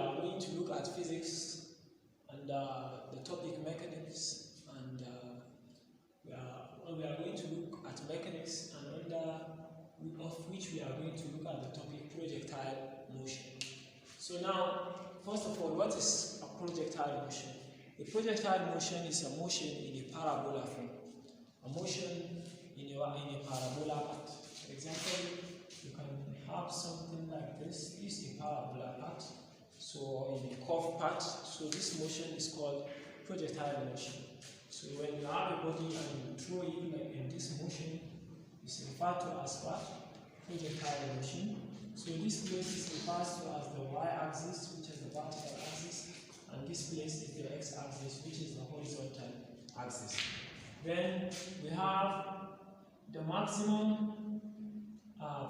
are going to look at physics and the topic mechanics, and we are going to look at mechanics, and under of which we are going to look at the topic projectile motion. So now, first of all, what is a projectile motion? A projectile motion is a motion in a parabola form. A motion in a parabola path. For example, you can have something like this. This is a parabola path. So in a curved path, so this motion is called projectile motion. So when you have a body and you throw it like in this motion, it's referred to as what? Projectile motion. So this place is referred to as the y-axis, which is the vertical axis, and this place is the x-axis, which is the horizontal axis. Then we have the maximum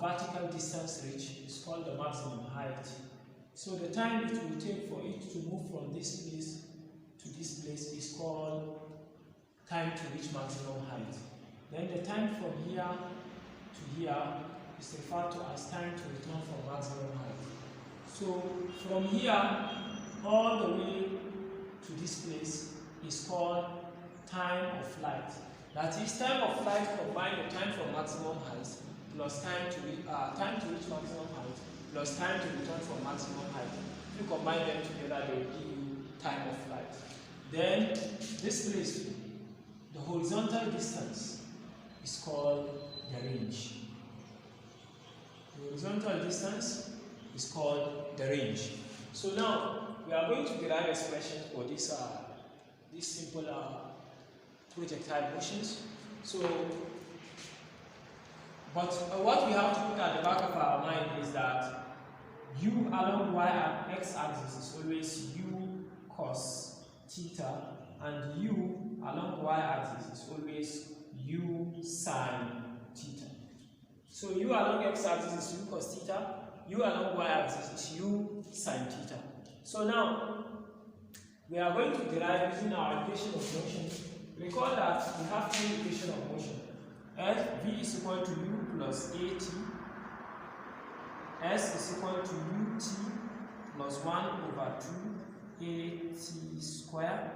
vertical distance reached is called the maximum height. So the time it will take for it to move from this place to this place is called time to reach maximum height. Then the time from here to here is referred to as time to return from maximum height. So from here all the way to this place is called time of flight. That is, time of flight combine the time from maximum height plus time to reach maximum height plus time to return from maximum height. If you combine them together, they will give you time of flight. Then this place, the horizontal distance is called the range. The horizontal distance is called the range. So now we are going to derive expressions for this simple projectile motions. So, but what we have to put at the back of our mind is that u along y-x-axis is always u cos theta, and u along y-axis is always u sin theta. So u along x-axis is u cos theta, u along y-axis is u sin theta. So now we are going to derive using our equation of motion. Recall that we have three equations of motion. V is equal to u plus at, s is equal to ut plus 1 over 2 at square,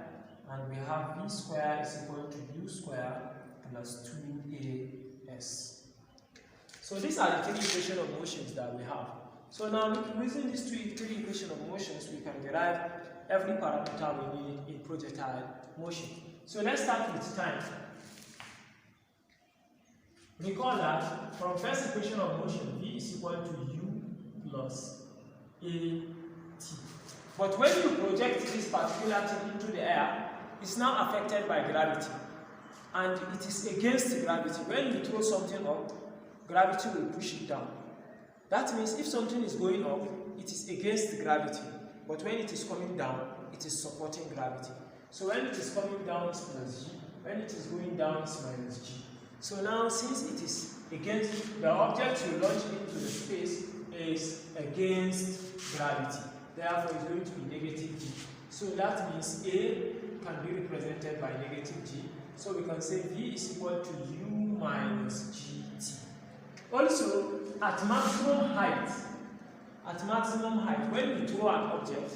and we have v square is equal to u square plus 2as. So these are the three equations of motions that we have. So now using these three equations of motions, we can derive every parameter we need in projectile motion. So let's start with time. Recall that from first equation of motion, v is equal to u plus at. But when you project this particular thing into the air, it's now affected by gravity, and it is against gravity. When you throw something up, gravity will push it down. That means if something is going up, it is against gravity, but when it is coming down, it is supporting gravity. So when it is coming down, it's plus g. When it is going down, it's minus g. So now, since it is against, the object you launch into the space is against gravity. Therefore, it's going to be negative g. So that means A can be represented by negative g. So we can say v is equal to u minus gt. Also, at maximum height, when you throw an object,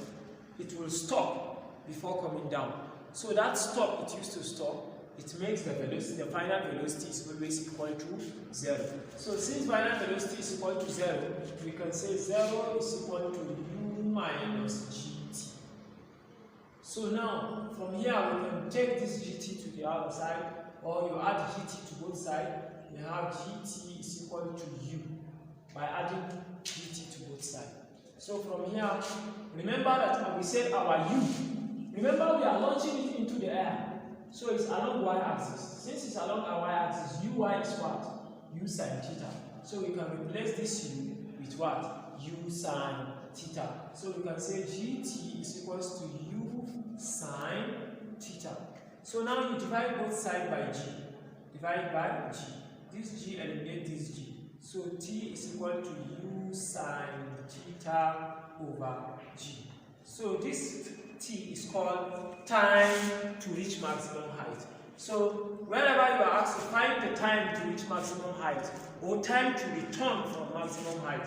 it will stop before coming down. So that stop, it used to stop, it makes the velocity, the final velocity is always equal to 0. So since final velocity is equal to 0, we can say 0 is equal to u minus gt. So now, from here, we can take this gt to the other side, or you add gt to both sides. We have gt is equal to u by adding gt to both sides. So from here, remember that we said our u. Remember, we are launching it into the air. So it's along y-axis. Since it's along our y-axis, uy is what? U sin theta. So we can replace this u with what? U sin theta. So we can say gt is equals to u sin theta. So now you divide both sides by g. Divide by g. This g eliminates this g. So t is equal to u sin theta over g. So this t is called time to reach maximum height. So whenever you are asked to find the time to reach maximum height or time to return from maximum height,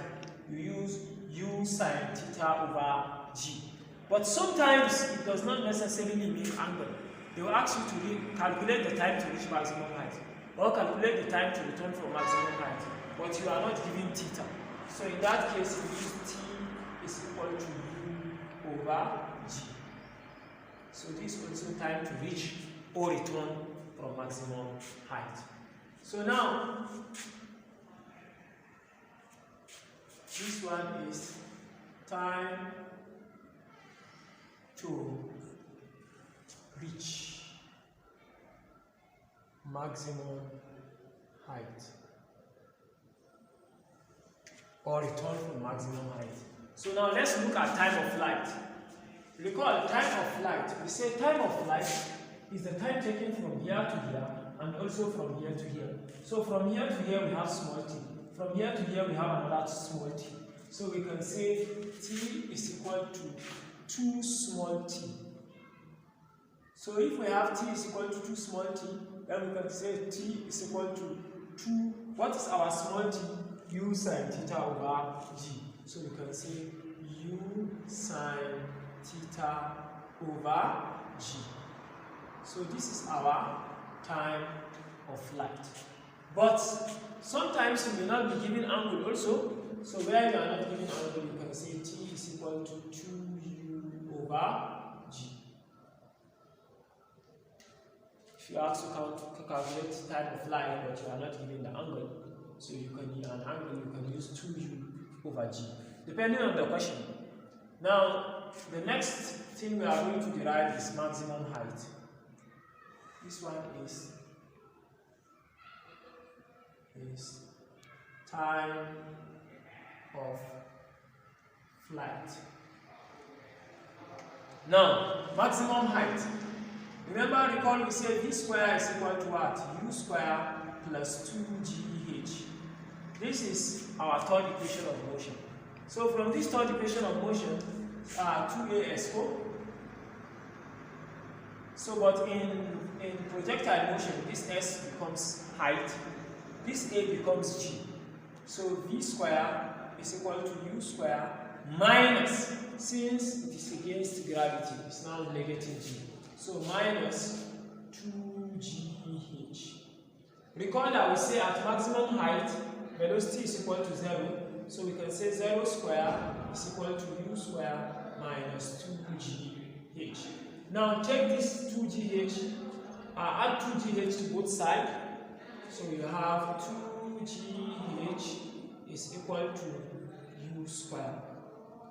you use u sin theta over G. But sometimes it does not necessarily mean angle. They will ask you to calculate the time to reach maximum height or calculate the time to return from maximum height, but you are not given theta. So in that case, you use T is equal to U over G. So this is also time to reach or return from maximum height. So now, this one is time to reach maximum height or return from maximum height. So now let's look at time of flight. Recall time of flight. We say time of flight is the time taken from here to here and also from here to here. So from here to here we have small t. From here to here we have another small t. So we can say t is equal to 2 small t. So if we have t is equal to 2 small t, then we can say t is equal to 2. What is our small t? U sine theta over g. So we can say u sine theta over g. So this is our time of flight. But sometimes you may not be given angle also. So where you are not given angle, you can say t is equal to 2u over g. If you ask to calculate time of flight, but you are not given the angle, so you can use an angle, you can use 2u over g, depending on the question. Now, the next thing we are going to derive is maximum height. This one is time of flight. Now, maximum height. Remember, recall we said v square is equal to what? U square plus 2gh. This is our third equation of motion. So from this third equation of motion, 2a ESCO. So but in projectile motion, this s becomes height, this a becomes g. So v square is equal to u square minus, since it is against gravity, it's now negative g. So minus 2gh. Recall that we say at maximum height, velocity is equal to 0. So we can say 0 square is equal to u square minus 2gh. Now take this 2gh, add 2gh to both sides. So you have 2gh is equal to u square.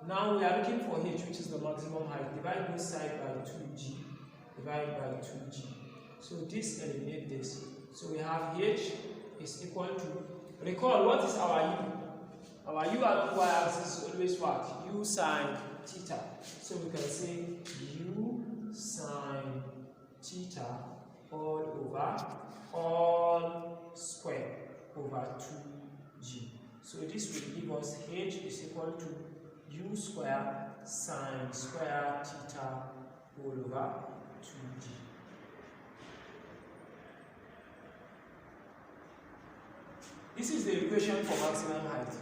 Now we are looking for h, which is the maximum height. Divide both sides by 2g. Divide by 2g. So this eliminates this. So we have h is equal to, recall what is our u? Our u at y-axis is always what? U sine theta. So we can say u sine theta all over all square over 2g. So this will give us h is equal to u square sine square theta all over 2g. This is the equation for maximum height.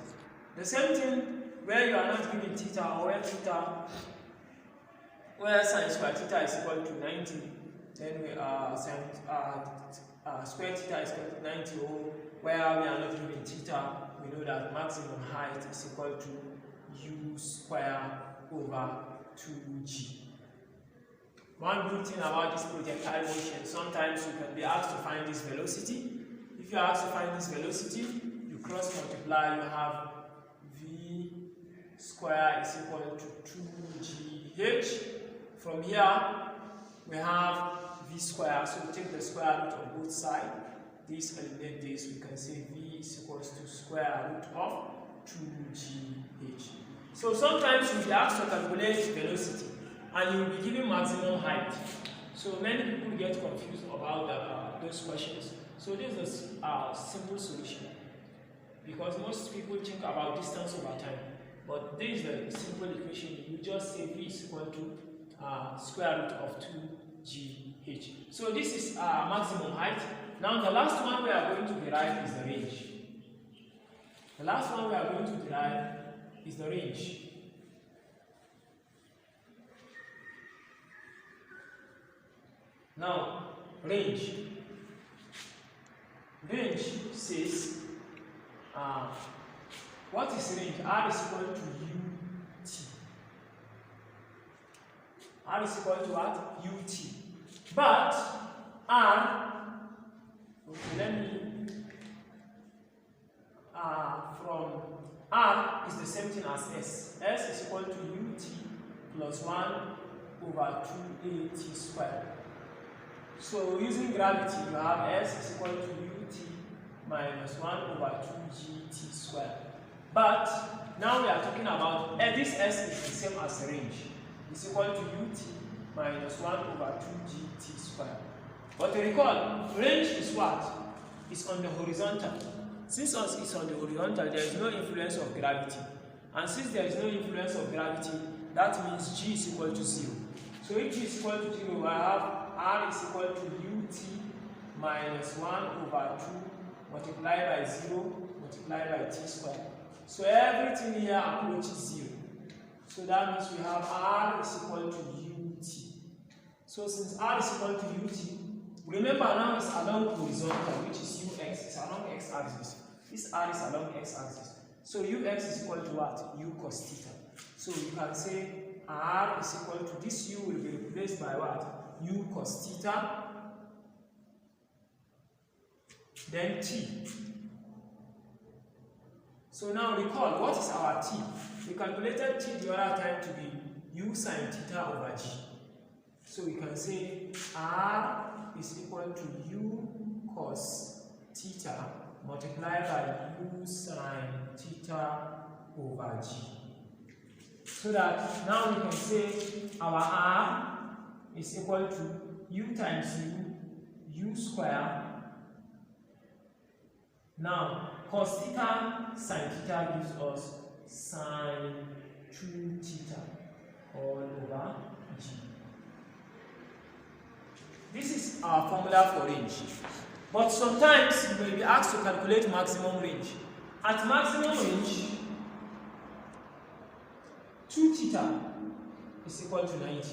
The same thing where you are not given theta, or where sine square theta is equal to 90, then we square theta is equal to 90, or where we are not given theta, we know that maximum height is equal to u square over 2g. One good thing about this projectile motion, sometimes you can be asked to find this velocity. If you are asked to find this velocity, you cross multiply, you have v square is equal to 2gh. From here, we have v square, so we take the square root of both sides. This eliminates this, we can say v is equals to square root of 2gh. So sometimes you'll be asked to calculate velocity and you'll be given maximum height. So many people get confused about those questions. So this is a simple solution, because most people think about distance over time, but this is the simple equation. You just say v is equal to square root of 2gh. So this is maximum height. Now the last one we are going to derive is the range. The last one we are going to derive is the range. Now, range. Range says, what is range? R is equal to ut. R is equal to what? Ut. But R, okay, let me, from R is the same thing as S. S is equal to ut plus 1 over 2at squared. So using gravity, you have S is equal to ut minus 1 over 2gt squared. But now we are talking about this S is the same as range. It's equal to ut minus 1 over 2gt squared. But recall, range is what? It's on the horizontal. Since it's on the horizontal, there is no influence of gravity. And since there is no influence of gravity, that means G is equal to 0. So if G is equal to 0, I have R is equal to ut minus 1 over 2 multiplied by 0 multiplied by t squared. So everything here approaches 0. So that means we have R is equal to ut. So since R is equal to ut, remember now it's along horizontal, which is ux. It's along x-axis. This R is along x-axis. So ux is equal to what? U cos theta. So you can say R is equal to, this U will be replaced by what? U cos theta, then T. So now recall, what is our T? We calculated T the other time to be U sin theta over G. So we can say R is equal to U cos theta multiplied by U sin theta over G. So that now we can say our R is equal to U times U square. Now cos theta sin theta gives us sin 2 theta all over G. This is our formula for range. But sometimes you may be asked to calculate maximum range. At maximum range, 2 theta is equal to 90.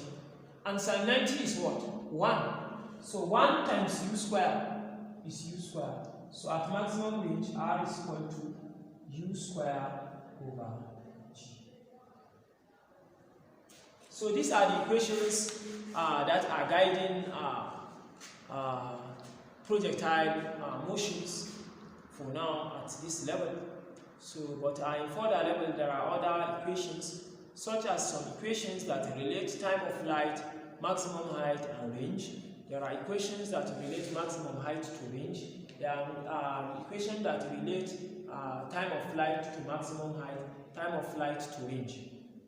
And sin 90 is what? 1. So 1 times u square is u square. So at maximum range, R is equal to u square over G. So these are the equations that are guiding projectile motions for now at this level. So, but in further level, there are other equations, such as some equations that relate time of flight, maximum height, and range. There are equations that relate maximum height to range. There are equations that relate time of flight to maximum height, time of flight to range.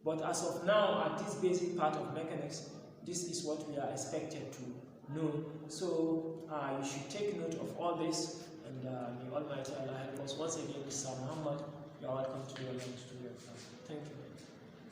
But as of now, at this basic part of mechanics, this is what we are expected to know. So you should take note of all this, and may Almighty Allah help us. Once again, Mr. Muhammad, you are welcome to your studio class. Thank you.